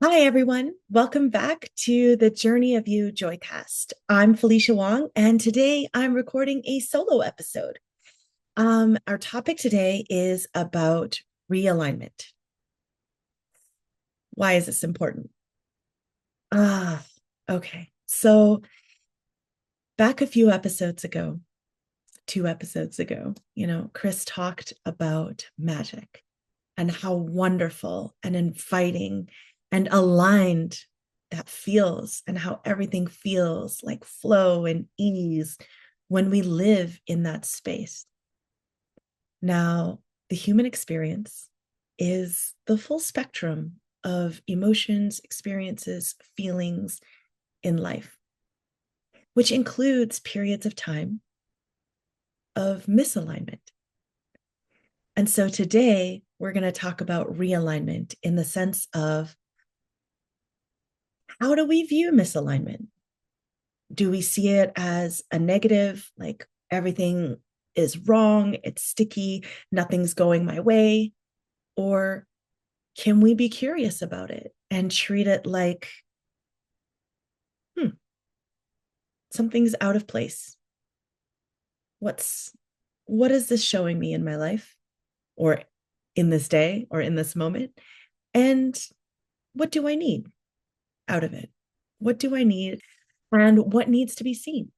Hi, everyone. Welcome back to the Journey of You Joycast. I'm Felicia Wong, and today I'm recording a solo episode. Our topic today is about realignment. Why is this important? Ah, okay. So, back a few episodes ago, 2 episodes ago, Chris talked about magic and how wonderful and inviting and aligned that feels, and how everything feels like flow and ease when we live in that space. Now, the human experience is the full spectrum of emotions, experiences, feelings in life, which includes periods of time of misalignment. And so today we're going to talk about realignment in the sense of, how do we view misalignment? Do we see it as a negative, like everything is wrong, it's sticky, nothing's going my way? Or can we be curious about it and treat it like, something's out of place? What is this showing me in my life, or in this day, or in this moment? And what do I need out of it? What do I need? And what needs to be seen?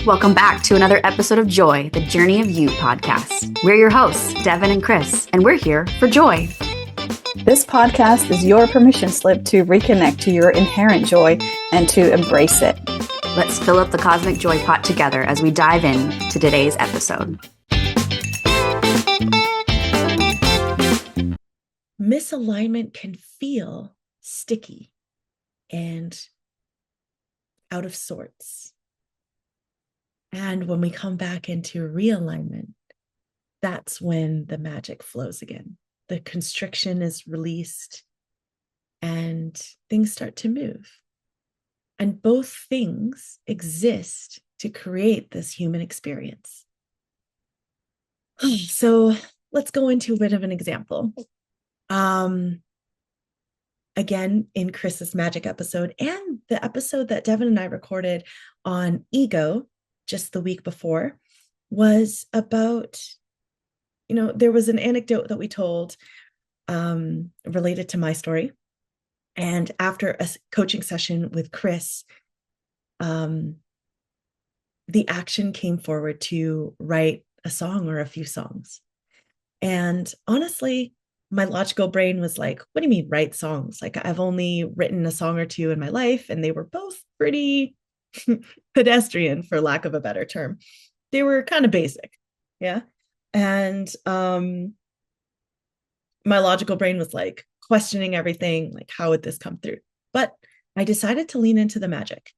Welcome back to another episode of Joy, the Journey of You podcast. We're your hosts, Devin and Chris, and we're here for joy. This podcast is your permission slip to reconnect to your inherent joy and to embrace it. Let's fill up the cosmic joy pot together as we dive in to today's episode. Misalignment can feel sticky and out of sorts. And when we come back into realignment, that's when the magic flows again. The constriction is released and things start to move. And both things exist to create this human experience. So let's go into a bit of an example. Again, in Chris's magic episode and the episode that Devin and I recorded on ego just the week before, was about, there was an anecdote that we told related to my story. And after a coaching session with Chris, the action came forward to write a song or a few songs. And honestly, my logical brain was like, what do you mean write songs? Like, I've only written a song or two in my life, and they were both pretty pedestrian, for lack of a better term. They were kind of basic. Yeah. And my logical brain was like questioning everything, like, how would this come through? But I decided to lean into the magic.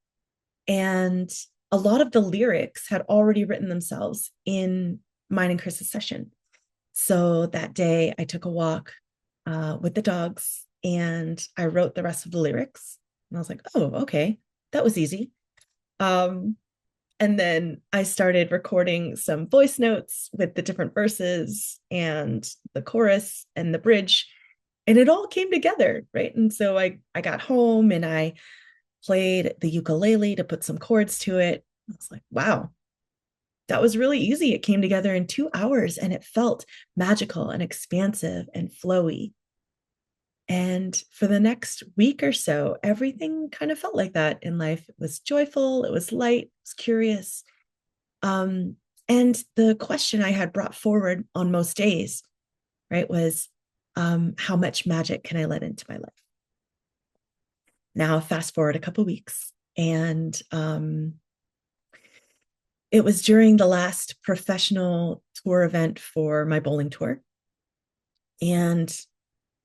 And a lot of the lyrics had already written themselves in mine and Chris's session. So that day I took a walk with the dogs and I wrote the rest of the lyrics. And I was like, oh, okay, that was easy. And then I started recording some voice notes with the different verses and the chorus and the bridge. And it all came together, right? And so I got home and I played the ukulele to put some chords to it. I was like, wow, that was really easy. It came together in 2 hours and it felt magical and expansive and flowy. And for the next week or so, everything kind of felt like that in life. It was joyful, it was light, it was curious. And the question I had brought forward on most days, right, was, how much magic can I let into my life? Now, fast forward a couple of weeks, and it was during the last professional tour event for my bowling tour. And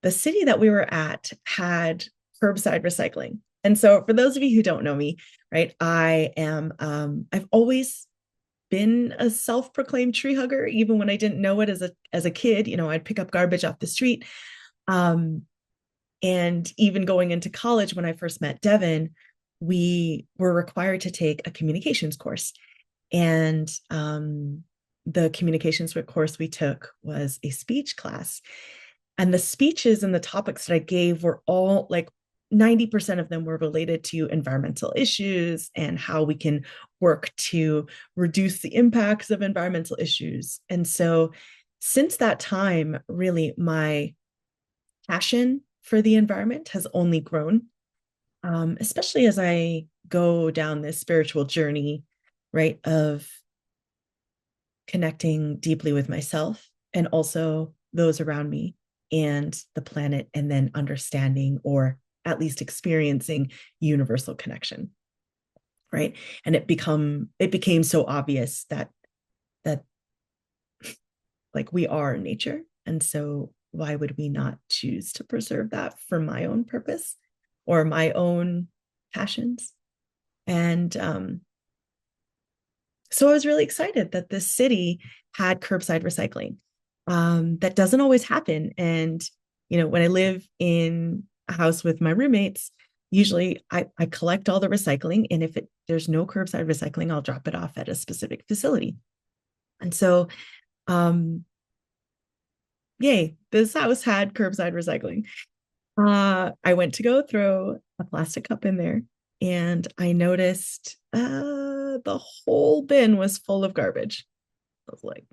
the city that we were at had curbside recycling. And so for those of you who don't know me, right, I've always been a self-proclaimed tree hugger, even when I didn't know it as a kid. I'd pick up garbage off the street. And even going into college, when I first met Devin, we were required to take a communications course. And the communications course we took was a speech class. And the speeches and the topics that I gave were all like 90% of them were related to environmental issues and how we can work to reduce the impacts of environmental issues. And so since that time, really, my passion for the environment has only grown, especially as I go down this spiritual journey, right, of connecting deeply with myself and also those around me and the planet, and then understanding or at least experiencing universal connection, right? And it became so obvious that like we are nature, and so why would we not choose to preserve that for my own purpose or my own passions? And so I was really excited that this city had curbside recycling. That doesn't always happen. And, when I live in a house with my roommates, usually I collect all the recycling. And if there's no curbside recycling, I'll drop it off at a specific facility. And so, yay, this house had curbside recycling. I went to go throw a plastic cup in there, and I noticed the whole bin was full of garbage. I was like,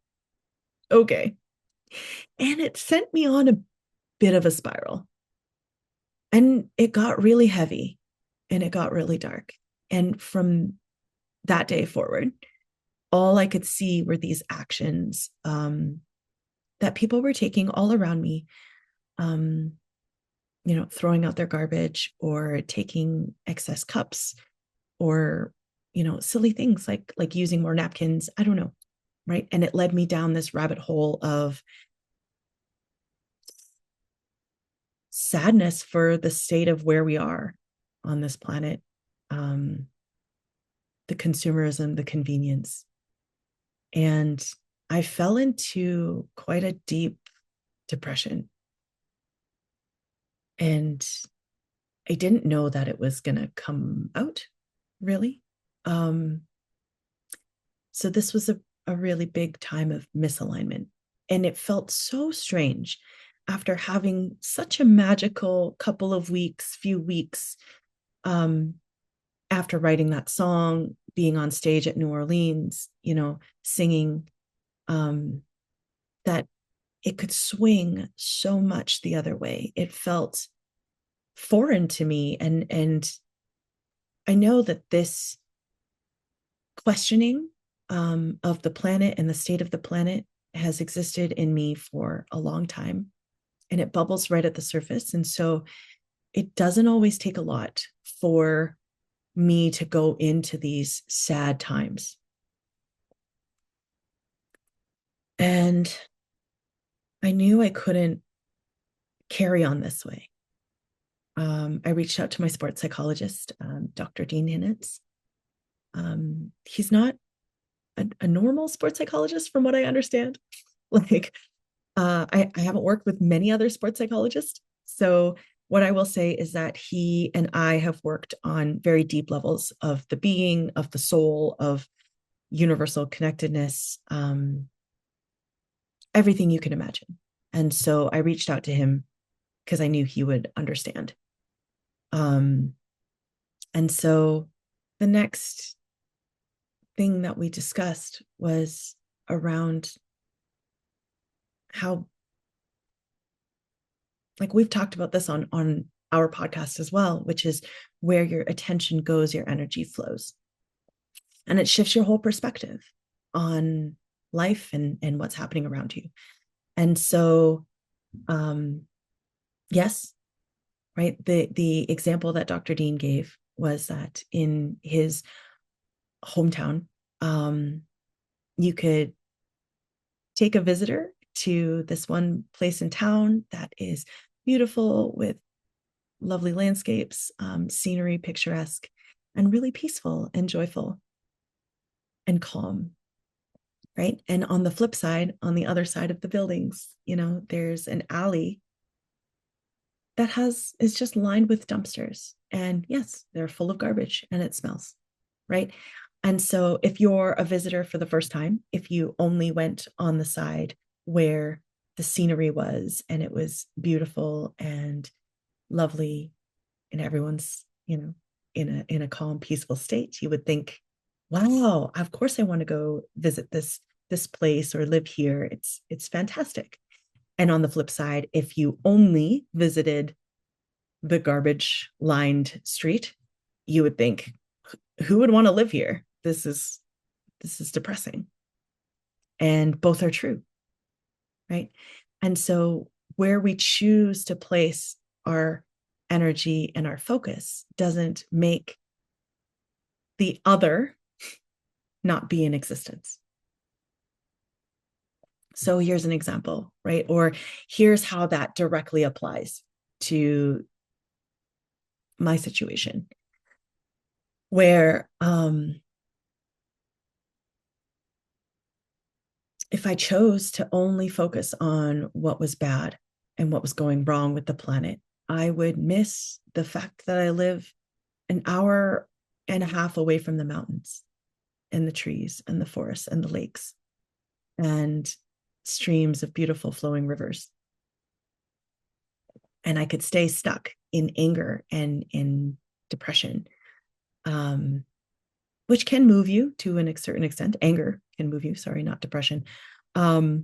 okay. And it sent me on a bit of a spiral. And it got really heavy and it got really dark. And from that day forward, all I could see were these actions that people were taking all around me, throwing out their garbage or taking excess cups or, silly things like using more napkins. I don't know. Right. And it led me down this rabbit hole of sadness for the state of where we are on this planet, the consumerism, the convenience. And I fell into quite a deep depression. And I didn't know that it was going to come out, really. So this was a really big time of misalignment. And it felt so strange after having such a magical couple of weeks, few weeks, after writing that song, being on stage at New Orleans, singing, that it could swing so much the other way. It felt foreign to me. And I know that this questioning of the planet and the state of the planet has existed in me for a long time, and it bubbles right at the surface. And so it doesn't always take a lot for me to go into these sad times. And I knew I couldn't carry on this way. I reached out to my sports psychologist, Dr. Dean Hinnitz. He's not a normal sports psychologist, from what I understand. Like, I haven't worked with many other sports psychologists. So what I will say is that he and I have worked on very deep levels of the being, of the soul, of universal connectedness, everything you can imagine. And so I reached out to him because I knew he would understand. And so the next thing that we discussed was around how, like we've talked about this on our podcast as well, which is where your attention goes, your energy flows. And it shifts your whole perspective on life and what's happening around you. And so, yes, right. The example that Dr. Dean gave was that in his hometown, you could take a visitor to this one place in town that is beautiful with lovely landscapes, scenery, picturesque, and really peaceful and joyful and calm. Right. And on the flip side, on the other side of the buildings, there's an alley that is just lined with dumpsters. And yes, they're full of garbage and it smells. Right. And so if you're a visitor for the first time, if you only went on the side where the scenery was, and it was beautiful and lovely, and everyone's, in a calm, peaceful state, you would think, wow, of course I want to go visit this place or live here. It's fantastic. And on the flip side, if you only visited the garbage lined street, you would think, who would want to live here? This is depressing. And both are true, right? And so where we choose to place our energy and our focus doesn't make the other not be in existence. So here's an example, right? Or here's how that directly applies to my situation, where if I chose to only focus on what was bad and what was going wrong with the planet, I would miss the fact that I live an hour and a half away from the mountains and the trees and the forests and the lakes and streams of beautiful flowing rivers. And I could stay stuck in anger and in depression, which can move you to a certain extent. Anger can move you, sorry, not depression, right?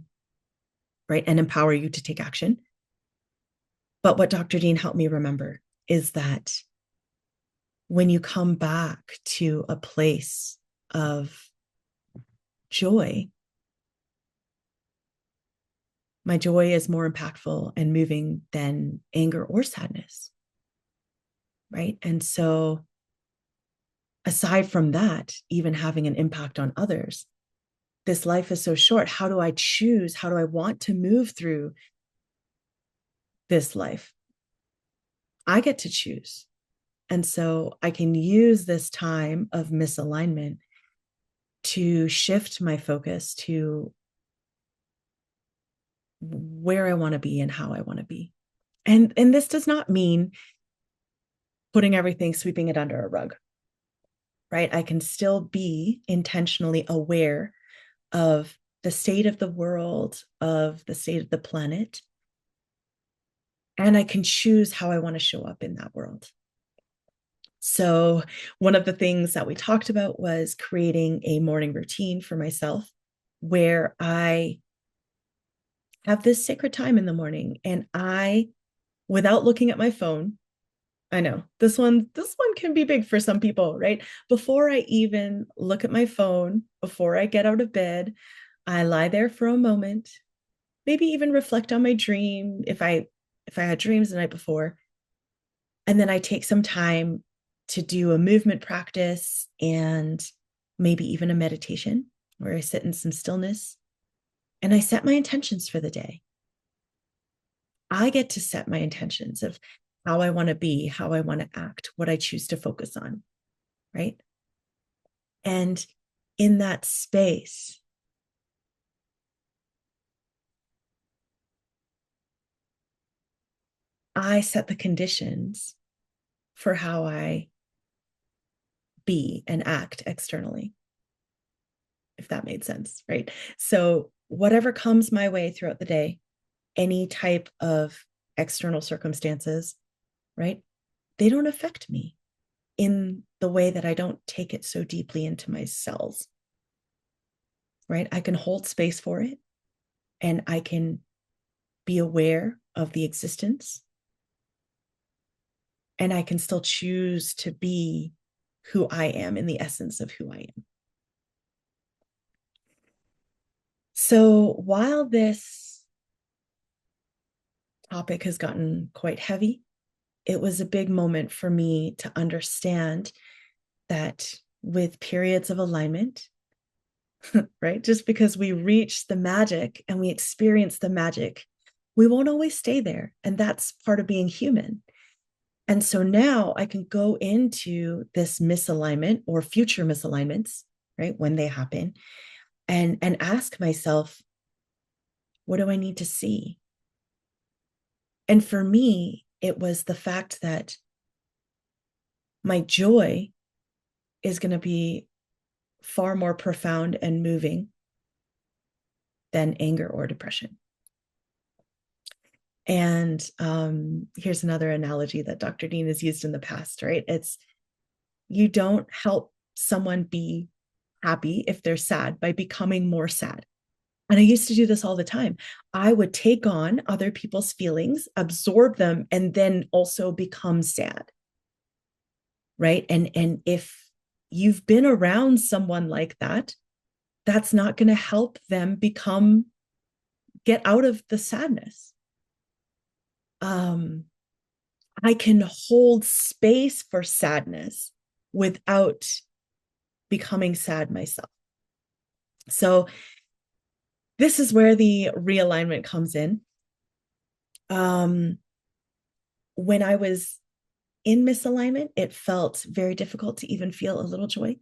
And empower you to take action. But what Dr. Dean helped me remember is that when you come back to a place of joy, my joy is more impactful and moving than anger or sadness, right? And so aside from that, even having an impact on others, this life is so short. How do I choose? How do I want to move through this life? I get to choose. And so I can use this time of misalignment to shift my focus to where I want to be and how I want to be. And this does not mean putting everything, sweeping it under a rug, right? I can still be intentionally aware of the state of the world, of the state of the planet, and I can choose how I want to show up in that world. So one of the things that we talked about was creating a morning routine for myself where I have this sacred time in the morning, and I, without looking at my phone, I know this one can be big for some people, right? Before I even look at my phone, before I get out of bed, I lie there for a moment, maybe even reflect on my dream if I had dreams the night before. And then I take some time to do a movement practice and maybe even a meditation where I sit in some stillness and I set my intentions for the day. I get to set my intentions of how I want to be, how I want to act, what I choose to focus on, right? And in that space, I set the conditions for how I be and act externally, if that made sense, right? So whatever comes my way throughout the day, any type of external circumstances, right? They don't affect me in the way that I don't take it so deeply into my cells, right? I can hold space for it and I can be aware of the existence, and I can still choose to be who I am in the essence of who I am. So while this topic has gotten quite heavy, it was a big moment for me to understand that with periods of alignment, right? Just because we reach the magic and we experience the magic, we won't always stay there. And that's part of being human. And so now I can go into this misalignment or future misalignments, right? When they happen, and ask myself, what do I need to see? And for me, it was the fact that my joy is going to be far more profound and moving than anger or depression. And here's another analogy that Dr. Dean has used in the past, right? It's you don't help someone be happy if they're sad by becoming more sad. And I used to do this all the time. I would take on other people's feelings, absorb them, and then also become sad. Right. And if you've been around someone like that, that's not going to help them get out of the sadness. I can hold space for sadness without becoming sad myself. So this is where the realignment comes in. When I was in misalignment, it felt very difficult to even feel a little joy.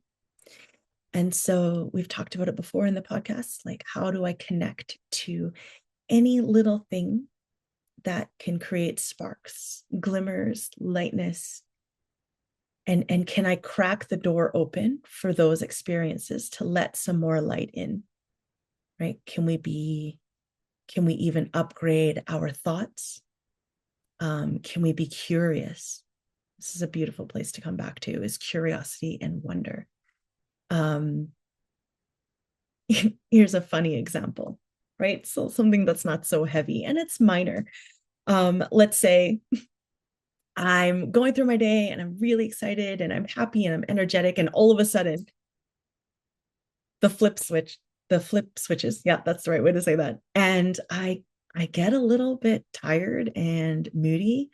And so we've talked about it before in the podcast, like how do I connect to any little thing that can create sparks, glimmers, lightness, and can I crack the door open for those experiences to let some more light in, right? Can we even upgrade our thoughts? Can we be curious? This is a beautiful place to come back to, is curiosity and wonder. Here's a funny example, right? So something that's not so heavy and it's minor. Let's say I'm going through my day and I'm really excited and I'm happy and I'm energetic, and all of a sudden the flip switches. Yeah, that's the right way to say that. And I get a little bit tired and moody,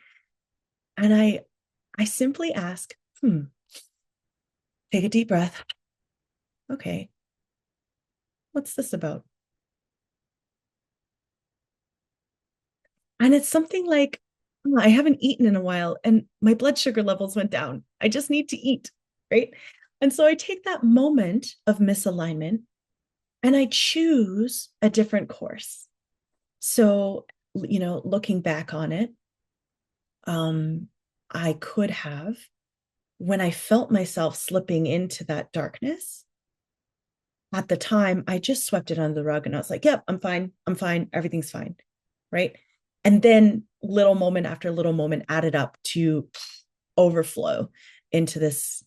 and I simply ask, take a deep breath. Okay, what's this about? And it's something like, I haven't eaten in a while and my blood sugar levels went down. I just need to eat, right? And so I take that moment of misalignment and I choose a different course. So, looking back on it, I could have, when I felt myself slipping into that darkness, at the time, I just swept it under the rug and I was like, yep, I'm fine. I'm fine. Everything's fine. Right. And then little moment after little moment added up to overflow into this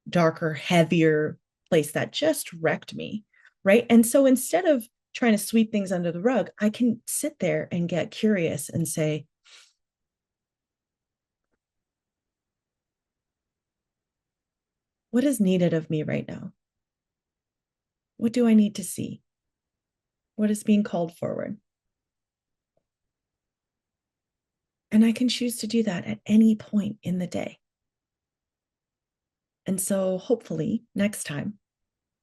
darker, heavier place that just wrecked me. Right. And so instead of trying to sweep things under the rug, I can sit there and get curious and say, what is needed of me right now? What do I need to see? What is being called forward? And I can choose to do that at any point in the day. And so hopefully next time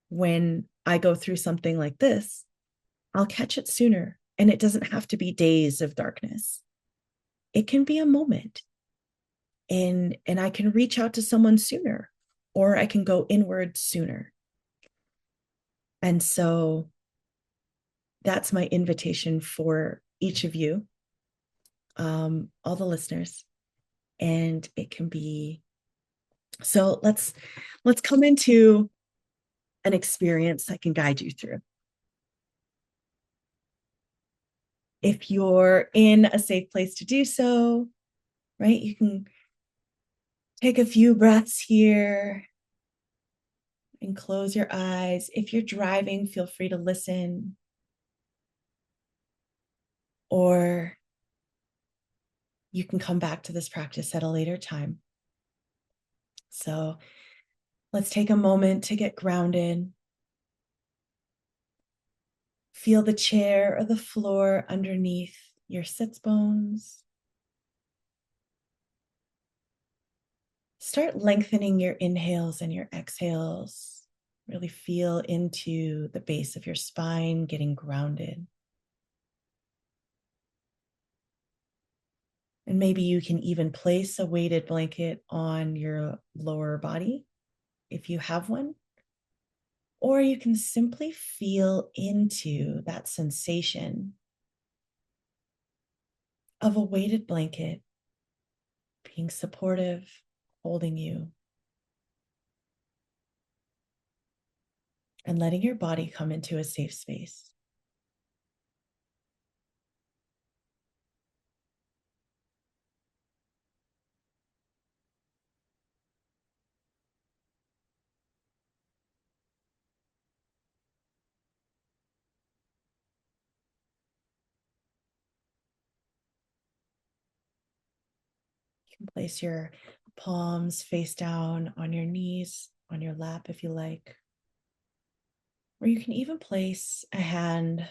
when I go through something like this, I'll catch it sooner. And it doesn't have to be days of darkness. It can be a moment. And I can reach out to someone sooner, or I can go inward sooner. And so that's my invitation for each of you, all the listeners. And it can be, so let's come into an experience I can guide you through. If you're in a safe place to do so, right, you can take a few breaths here and close your eyes. If you're driving, feel free to listen. Or you can come back to this practice at a later time. So let's take a moment to get grounded. Feel the chair or the floor underneath your sits bones. Start lengthening your inhales and your exhales. Really feel into the base of your spine, getting grounded. And maybe you can even place a weighted blanket on your lower body if you have one. Or you can simply feel into that sensation of a weighted blanket being supportive, holding you, and letting your body come into a safe space. You can place your palms face down on your knees, on your lap if you like. Or you can even place a hand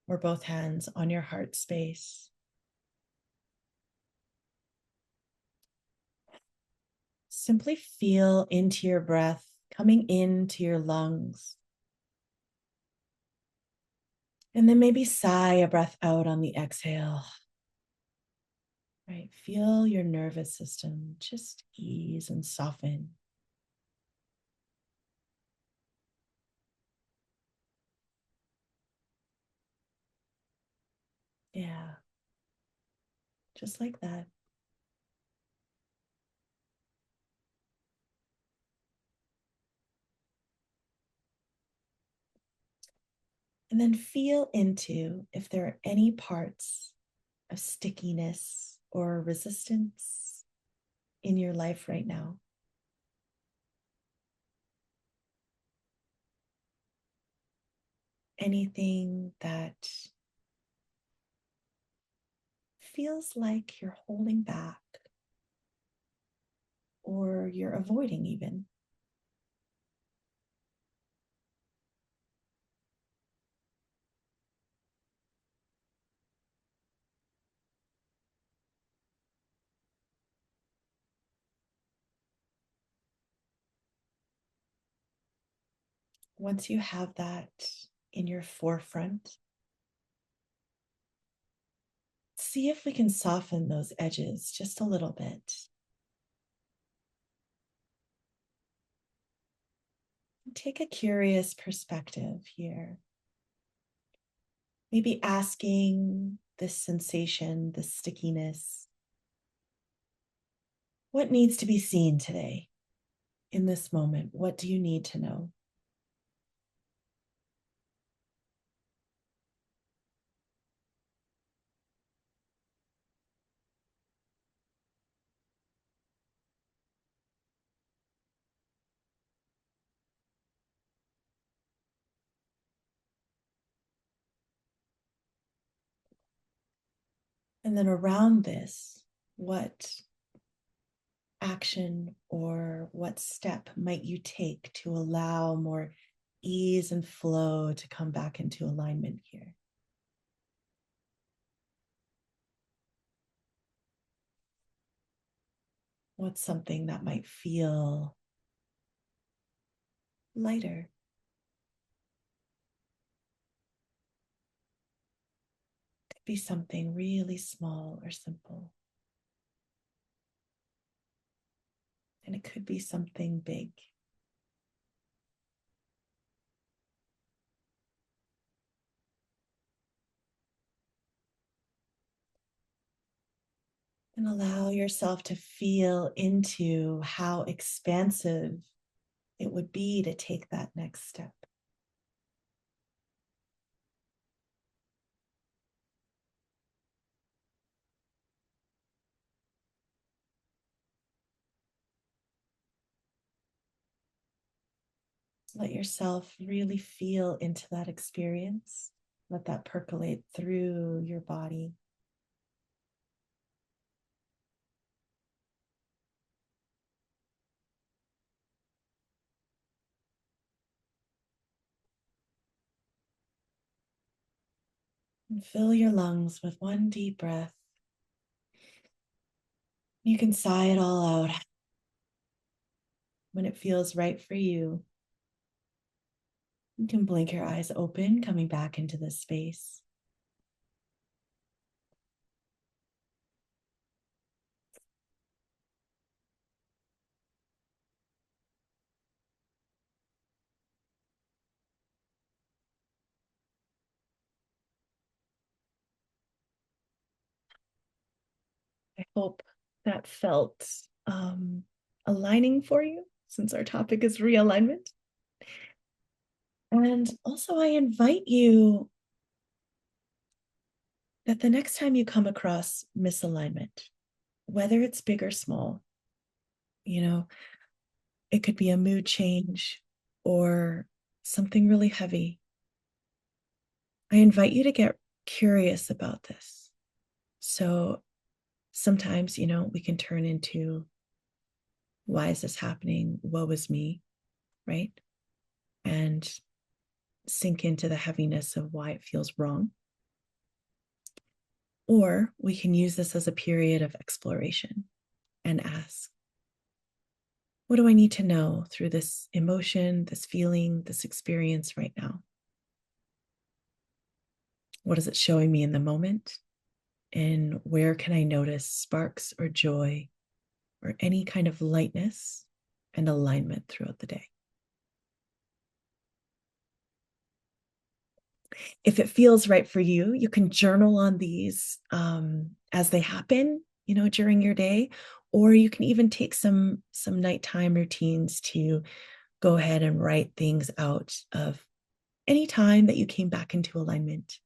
or both hands on your heart space. Simply feel into your breath coming into your lungs. And then maybe sigh a breath out on the exhale. Right? Feel your nervous system just ease and soften. Yeah, just like that. And then feel into if there are any parts of stickiness or resistance in your life right now. Anything that feels like you're holding back or you're avoiding even. Once you have that in your forefront, see if we can soften those edges just a little bit. Take a curious perspective here. Maybe asking this sensation, this stickiness, what needs to be seen today in this moment? What do you need to know? And then around this, what action or what step might you take to allow more ease and flow to come back into alignment here? What's something that might feel lighter? Could be something really small or simple. And it could be something big. And allow yourself to feel into how expansive it would be to take that next step. Let yourself really feel into that experience. Let that percolate through your body. And fill your lungs with one deep breath. You can sigh it all out when it feels right for you. You can blink your eyes open, coming back into this space. I hope that felt aligning for you, since our topic is realignment. And also, I invite you that the next time you come across misalignment, whether it's big or small, you know, it could be a mood change or something really heavy. I invite you to get curious about this. So sometimes, we can turn into, why is this happening? Woe is me, right? And sink into the heaviness of why it feels wrong. Or we can use this as a period of exploration and ask, what do I need to know through this emotion, this feeling, this experience right now? What is it showing me in the moment? And where can I notice sparks or joy or any kind of lightness and alignment throughout the day? If it feels right for you, you can journal on these as they happen, during your day, or you can even take some nighttime routines to go ahead and write things out of any time that you came back into alignment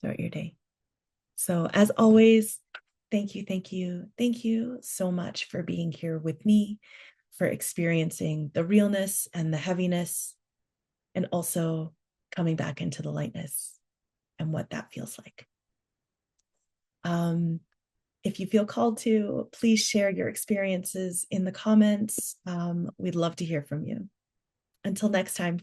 throughout your day. So as always, thank you so much for being here with me, for experiencing the realness and the heaviness, and also coming back into the lightness and what that feels like. If you feel called to, please share your experiences in the comments. We'd love to hear from you. Until next time.